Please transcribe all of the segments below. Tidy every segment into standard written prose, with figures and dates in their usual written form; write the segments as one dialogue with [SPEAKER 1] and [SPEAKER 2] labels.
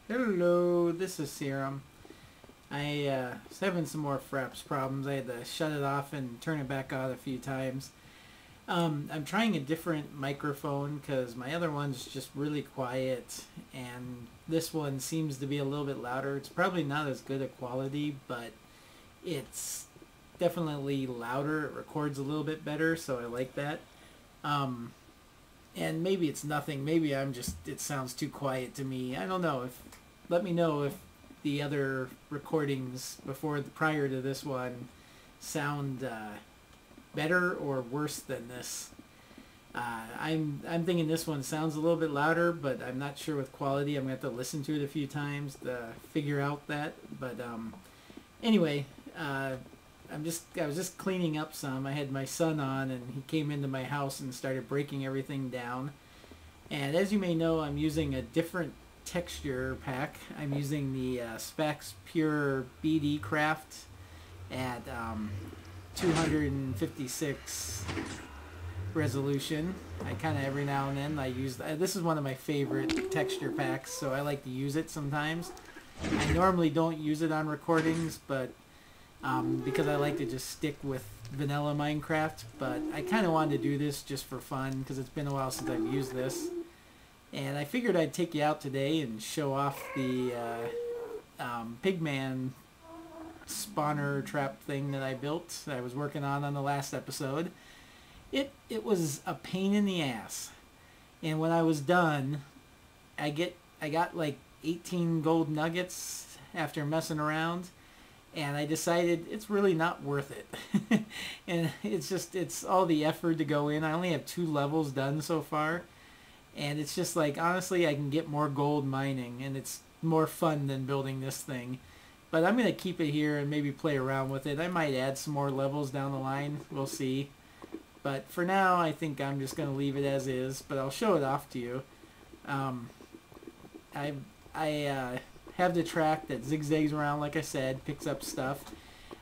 [SPEAKER 1] Hello, this is Serum. I was having some more fraps problems. I had to shut it off and turn it back on a few times. I'm trying a different microphone because my other one's just really quiet, and this one seems to be a little bit louder. It's probably not as good a quality, but it's definitely louder. It records a little bit better, so I like that. Um, and maybe it's nothing. Maybe it sounds too quiet to me. I don't know. Let me know if the other recordings prior to this one sound better or worse than this. I'm thinking this one sounds a little bit louder, but I'm not sure with quality. I'm gonna have to listen to it a few times to figure out that. But anyway, I was just cleaning up some. I had my son on, and he came into my house and started breaking everything down. And as you may know, I'm using a different texture pack. I'm using the Spax Pure BD Craft at 256 resolution. I kind of every now and then I use this is one of my favorite texture packs, so I like to use it sometimes. I normally don't use it on recordings, but because I like to just stick with vanilla Minecraft, but I kind of wanted to do this just for fun because it's been a while since I've used this. And I figured I'd take you out today and show off the pigman spawner trap thing that I built that I was working on the last episode. It was a pain in the ass. And when I was done, I got like 18 gold nuggets after messing around, and I decided it's really not worth it. And it's all the effort to go in. I only have 2 levels done so far. And it's just like, honestly, I can get more gold mining, and it's more fun than building this thing. But I'm going to keep it here and maybe play around with it. I might add some more levels down the line. We'll see. But for now, I think I'm just going to leave it as is. But I'll show it off to you. I have the track that zigzags around, like I said, picks up stuff.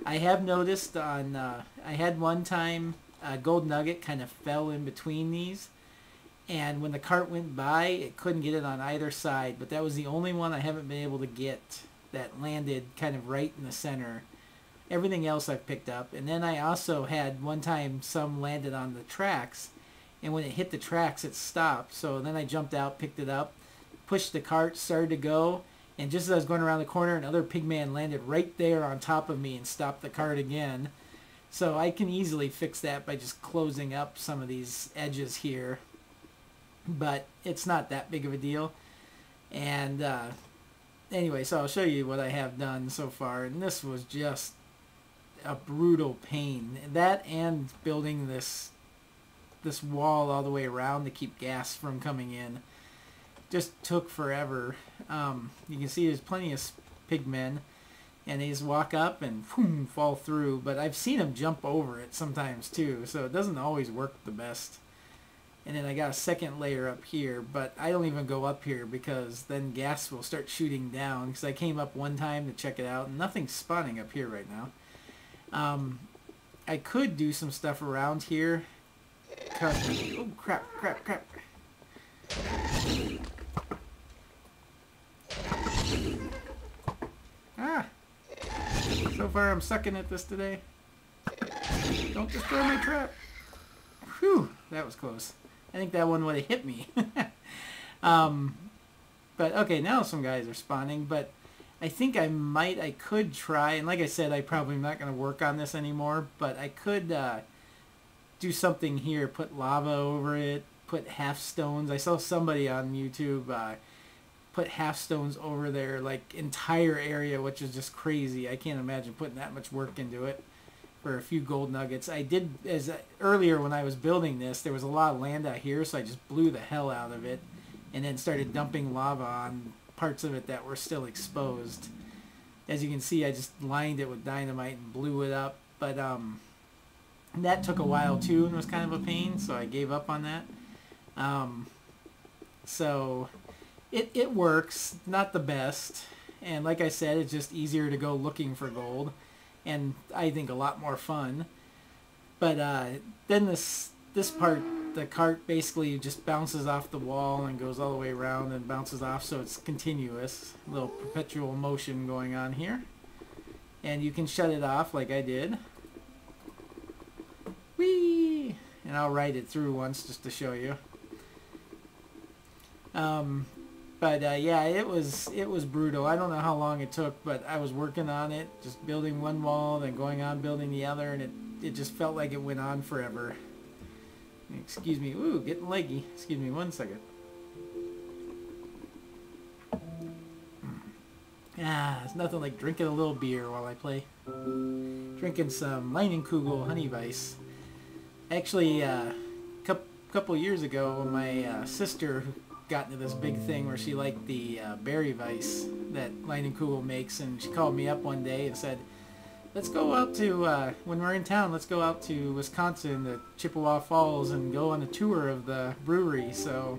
[SPEAKER 1] I have noticed I had one time a gold nugget kind of fell in between these. And when the cart went by, it couldn't get it on either side. But that was the only one I haven't been able to get that landed kind of right in the center. Everything else I've picked up. And then I also had one time some landed on the tracks. And when it hit the tracks, it stopped. So then I jumped out, picked it up, pushed the cart, started to go. And just as I was going around the corner, another pigman landed right there on top of me and stopped the cart again. So I can easily fix that by just closing up some of these edges here. But it's not that big of a deal. And anyway, so I'll show you what I have done so far. And this was just a brutal pain. That and building this wall all the way around to keep gas from coming in just took forever. You can see there's plenty of pigmen, and they just walk up and boom, fall through. But I've seen them jump over it sometimes too, so it doesn't always work the best. And then I got a second layer up here, but I don't even go up here because then gas will start shooting down, because I came up one time to check it out and nothing's spawning up here right now. I could do some stuff around here. Oh, crap. Ah! So far I'm sucking at this today. Don't destroy my trap. Whew, that was close. I think that one would have hit me. But okay, now some guys are spawning, but I think I could try, and like I said, I probably am not going to work on this anymore, but I could do something here, put lava over it, put half stones. I saw somebody on YouTube put half stones over their like entire area, which is just crazy. I can't imagine putting that much work into it for a few gold nuggets. I did, earlier when I was building this, there was a lot of land out here, so I just blew the hell out of it and then started dumping lava on parts of it that were still exposed. As you can see, I just lined it with dynamite and blew it up, but that took a while too and was kind of a pain, so I gave up on that. So it works, not the best, and like I said, it's just easier to go looking for gold, and I think a lot more fun. But then this part the cart basically just bounces off the wall and goes all the way around and bounces off, so it's continuous. A little perpetual motion going on here. And you can shut it off like I did. Whee! And I'll ride it through once just to show you. Yeah, it was brutal. I don't know how long it took, but I was working on it, just building one wall, then going on building the other, and it just felt like it went on forever. Excuse me. Ooh, getting leggy. Excuse me 1 second. Ah, it's nothing like drinking a little beer while I play. Drinking some Leinenkugel honey Weiss. Actually, couple years ago, my sister got into this big thing where she liked the berry Weiss that Leinenkugel makes, and she called me up one day and said, let's go out to, when we're in town, let's go out to Wisconsin, to Chippewa Falls, and go on a tour of the brewery. So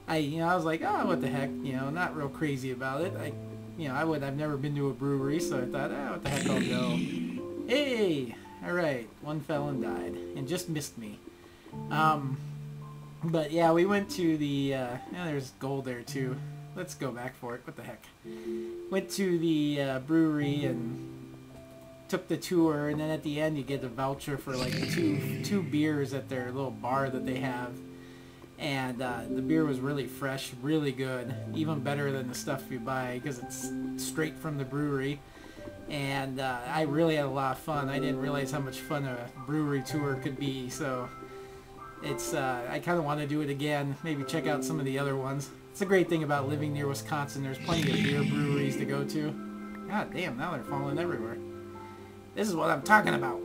[SPEAKER 1] I was like, oh, what the heck, not real crazy about it. I've never been to a brewery, so I thought, oh, what the heck, I'll go. Hey, all right, one fell and died, and just missed me. But yeah, we went to the, there's gold there too. Let's go back for it, what the heck. Went to the brewery and took the tour, and then at the end you get a voucher for like two beers at their little bar that they have. And the beer was really fresh, really good, even better than the stuff you buy because it's straight from the brewery. And I really had a lot of fun. I didn't realize how much fun a brewery tour could be, so it's I kind of want to do it again, maybe check out some of the other ones. It's a great thing about living near Wisconsin. There's plenty of beer breweries to go to. God damn, now they're falling everywhere. This is what I'm talking about.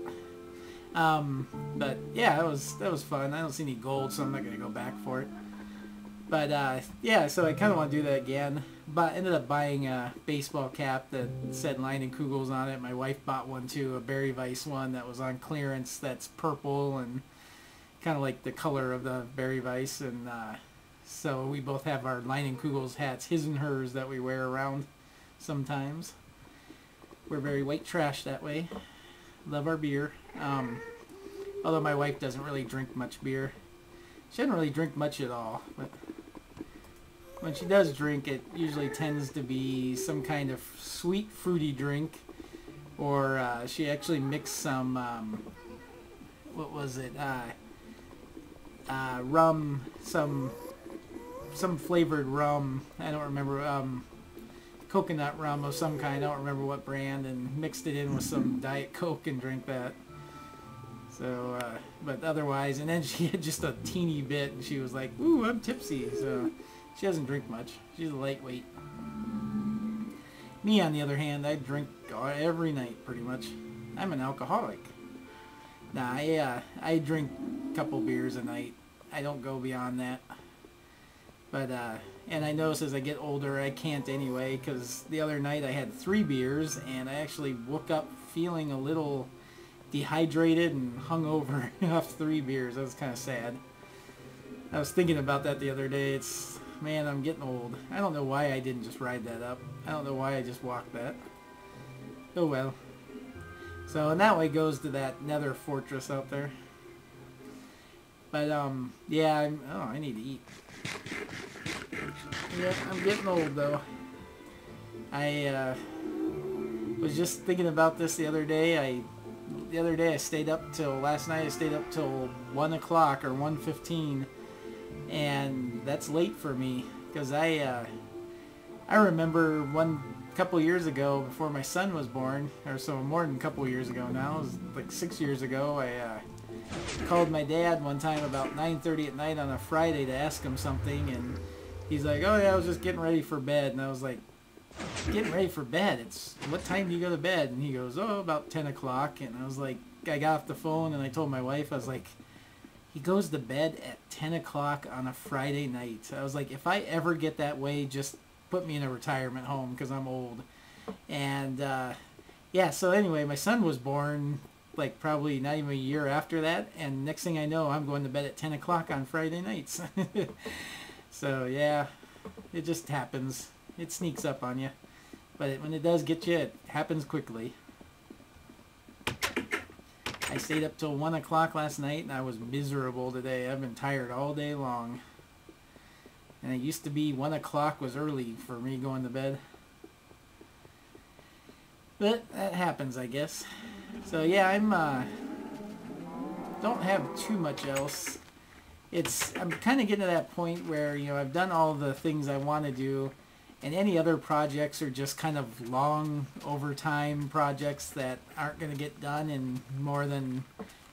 [SPEAKER 1] But yeah, that was fun. I don't see any gold, so I'm not gonna go back for it. But yeah, so I kind of want to do that again. But ended up buying a baseball cap that said Leinenkugels on it. My wife bought one too, a berry Weiss one that was on clearance. That's purple and kind of like the color of the berry Weiss. And so we both have our Leinenkugels hats, his and hers, that we wear around sometimes. We're very white trash that way. Love our beer. Although my wife doesn't really drink much beer. She doesn't really drink much at all. But when she does drink, it usually tends to be some kind of sweet, fruity drink. Or she actually mixed some, what was it? Rum, some flavored rum. I don't remember. Coconut rum of some kind. I don't remember what brand, and mixed it in with some Diet Coke and drank that. So, but otherwise, and then she had just a teeny bit, and she was like, "Ooh, I'm tipsy." So she doesn't drink much. She's a lightweight. Me, on the other hand, I drink every night pretty much. I'm an alcoholic. Nah, I drink a couple beers a night. I don't go beyond that. But and I notice as I get older, I can't anyway, because the other night I had 3 beers, and I actually woke up feeling a little dehydrated and hungover off 3 beers. That was kind of sad. I was thinking about that the other day. Man, I'm getting old. I don't know why I didn't just ride that up. I don't know why I just walked that. Oh well. So, and that way goes to that nether fortress out there. But, yeah, I need to eat. Yeah, I'm getting old, though. I, was just thinking about this the other day. I stayed up till, last night I stayed up till 1 o'clock or 1:15. And that's late for me. Because I remember couple years ago, before my son was born, or so more than a couple years ago now, it was like 6 years ago, I called my dad one time about 9:30 at night on a Friday to ask him something, and he's like, "Oh yeah, I was just getting ready for bed." And I was like, "Getting ready for bed? What time do you go to bed?" And he goes, "Oh, about 10 o'clock. And I was like, I got off the phone and I told my wife, I was like, he goes to bed at 10 o'clock on a Friday night. I was like, if I ever get that way, just put me in a retirement home because I'm old. And yeah, so anyway, my son was born like probably not even a year after that, and next thing I know, I'm going to bed at 10 o'clock on Friday nights. So yeah, it just happens. It sneaks up on you, but when it does get you, it happens quickly. I stayed up till 1 o'clock last night and I was miserable today. I've been tired all day long. And it used to be 1 o'clock was early for me going to bed. But that happens, I guess. So yeah, don't have too much else. I'm kind of getting to that point where, you know, I've done all the things I want to do, and any other projects are just kind of long overtime projects that aren't going to get done in more than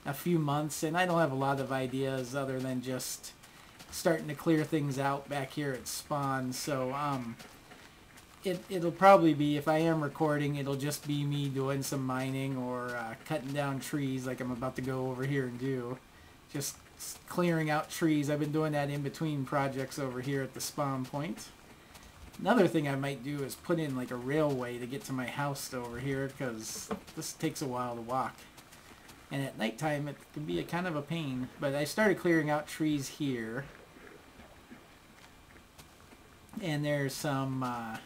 [SPEAKER 1] a few months, and I don't have a lot of ideas other than just starting to clear things out back here at Spawn. So it'll probably be, if I am recording, it'll just be me doing some mining or cutting down trees like I'm about to go over here and do. Just clearing out trees. I've been doing that in between projects over here at the spawn point. Another thing I might do is put in like a railway to get to my house over here, because this takes a while to walk. And at nighttime it can be a kind of a pain. But I started clearing out trees here. And there's some... and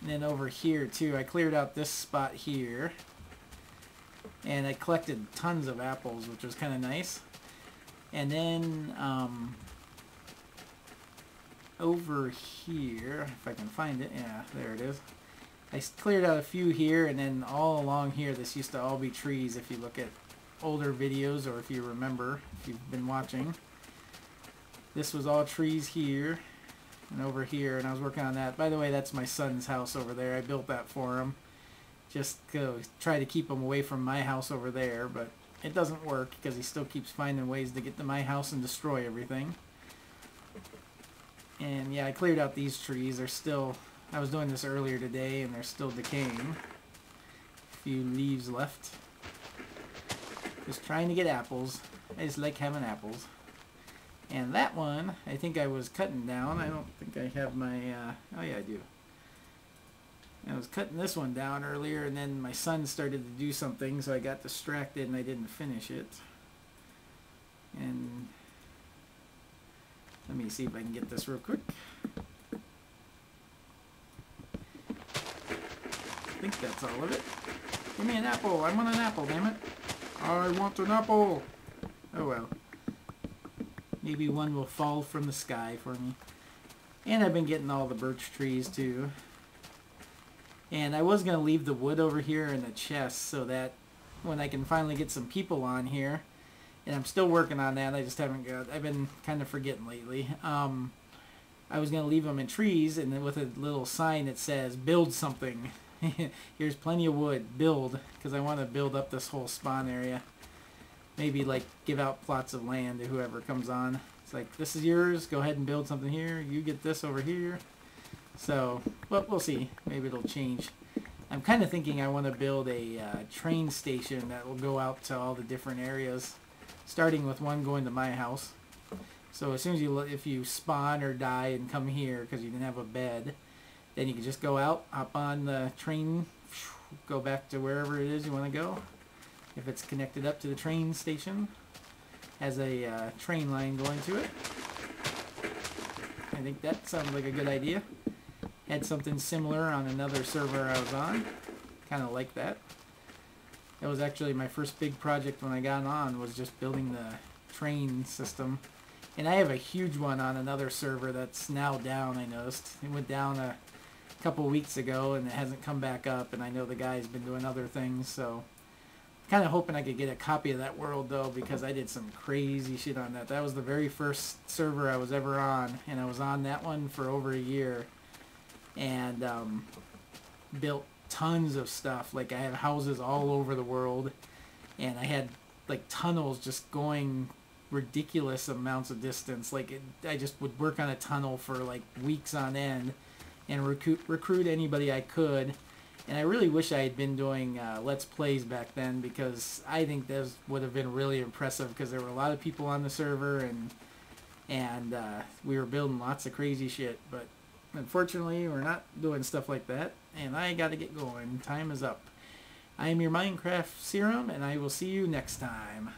[SPEAKER 1] then over here too, I cleared out this spot here. And I collected tons of apples, which was kind of nice. And then over here, if I can find it, yeah, there it is. I cleared out a few here, and then all along here, this used to all be trees if you look at older videos, or if you remember, if you've been watching. This was all trees here and over here, and I was working on that. By the way, that's my son's house over there. I built that for him. Just try to keep him away from my house over there, but it doesn't work because he still keeps finding ways to get to my house and destroy everything. And yeah, I cleared out these trees. They're still, I was doing this earlier today, and they're still decaying. A few leaves left. Just trying to get apples. I just like having apples. And that one, I think I was cutting down. I don't think I have my, oh yeah, I do. I was cutting this one down earlier, and then my son started to do something, so I got distracted and I didn't finish it. And let me see if I can get this real quick. I think that's all of it. Give me an apple. I want an apple, damn it. I want an apple. Oh well. Maybe one will fall from the sky for me. And I've been getting all the birch trees too. And I was going to leave the wood over here in the chest so that when I can finally get some people on here, and I'm still working on that, I just haven't got, I've been kind of forgetting lately. I was going to leave them in trees, and then with a little sign that says, build something. Here's plenty of wood, build, because I want to build up this whole spawn area. Maybe like give out plots of land to whoever comes on. It's like, this is yours, go ahead and build something here, you get this over here. So, well, we'll see. Maybe it'll change. I'm kind of thinking I want to build a train station that will go out to all the different areas, starting with one going to my house. So as soon as if you spawn or die and come here because you didn't have a bed, then you can just go out, hop on the train, go back to wherever it is you want to go. If it's connected up to the train station, has a train line going to it. I think that sounds like a good idea. Had something similar on another server I was on. Kind of like that. That was actually my first big project when I got on, was just building the train system. And I have a huge one on another server that's now down, I noticed. It went down a couple weeks ago and it hasn't come back up, and I know the guy's been doing other things, so kind of hoping I could get a copy of that world though, because I did some crazy shit on that. That was the very first server I was ever on, and I was on that one for over a year. And built tons of stuff. Like I have houses all over the world, and I had like tunnels just going ridiculous amounts of distance. Like I just would work on a tunnel for like weeks on end and recruit anybody I could. And I really wish I had been doing Let's Plays back then, because I think those would have been really impressive, because there were a lot of people on the server, and we were building lots of crazy shit. But unfortunately, we're not doing stuff like that, and I gotta get going. Time is up. I am your Minecraft Serum, and I will see you next time.